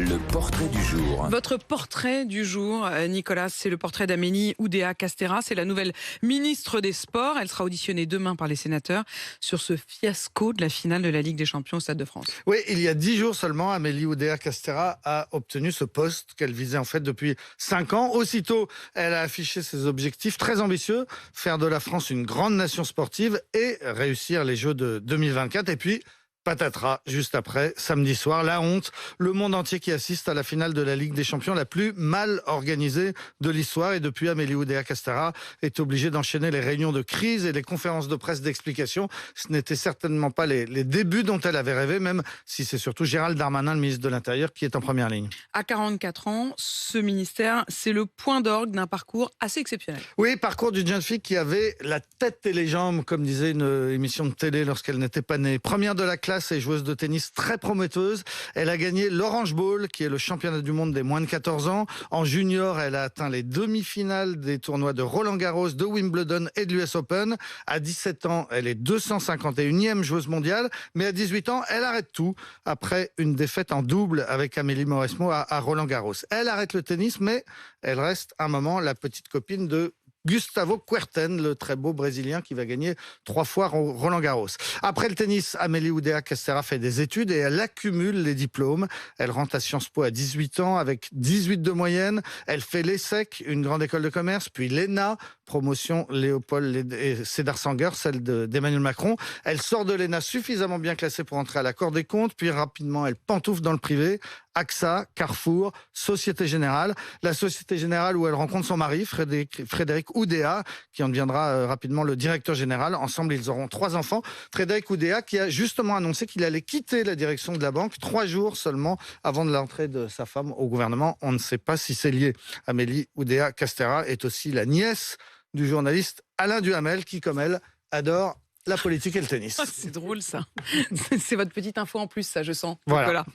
Le portrait du jour. Votre portrait du jour, Nicolas, c'est le portrait d'Amélie Oudéa-Castéra. C'est la nouvelle ministre des Sports. Elle sera auditionnée demain par les sénateurs sur ce fiasco de la finale de la Ligue des Champions au Stade de France. Oui, il y a 10 jours seulement, Amélie Oudéa-Castéra a obtenu ce poste qu'elle visait en fait depuis 5 ans. Aussitôt, elle a affiché ses objectifs très ambitieux, faire de la France une grande nation sportive et réussir les Jeux de 2024. Et puis, patatras, juste après, samedi soir, la honte, le monde entier qui assiste à la finale de la Ligue des Champions la plus mal organisée de l'histoire. Et depuis, Amélie Oudéa-Castéra est obligée d'enchaîner les réunions de crise et les conférences de presse d'explication. Ce n'était certainement pas les débuts dont elle avait rêvé, même si c'est surtout Gérald Darmanin, le ministre de l'Intérieur, qui est en première ligne. À 44 ans, ce ministère, c'est le point d'orgue d'un parcours assez exceptionnel. Oui, parcours d'une jeune fille qui avait la tête et les jambes, comme disait une émission de télé lorsqu'elle n'était pas née. Première de la classe et joueuse de tennis très prometteuse. Elle a gagné l'Orange Bowl, qui est le championnat du monde des moins de 14 ans. En junior, elle a atteint les demi-finales des tournois de Roland-Garros, de Wimbledon et de l'US Open. À 17 ans, elle est 251e joueuse mondiale. Mais à 18 ans, elle arrête tout après une défaite en double avec Amélie Mauresmo à Roland-Garros. Elle arrête le tennis, mais elle reste un moment la petite copine de Gustavo Kuerten, le très beau Brésilien qui va gagner 3 fois Roland-Garros. Après le tennis, Amélie Oudéa-Castéra fait des études et elle accumule les diplômes. Elle rentre à Sciences Po à 18 ans avec 18 de moyenne. Elle fait l'ESSEC, une grande école de commerce, puis l'ENA, promotion Léopold et Sédar Sanger, celle d'Emmanuel Macron. Elle sort de l'ENA suffisamment bien classée pour entrer à la Cour des comptes, puis rapidement elle pantoufle dans le privé. AXA, Carrefour, Société Générale. La Société Générale où elle rencontre son mari, Frédéric Oudéa, qui en deviendra rapidement le directeur général. Ensemble, ils auront 3 enfants. Frédéric Oudéa qui a justement annoncé qu'il allait quitter la direction de la banque 3 jours seulement avant de l'entrée de sa femme au gouvernement. On ne sait pas si c'est lié. Amélie Oudéa-Castéra est aussi la nièce du journaliste Alain Duhamel qui, comme elle, adore la politique et le tennis. C'est drôle ça. C'est votre petite info en plus, ça, je sens. Voilà.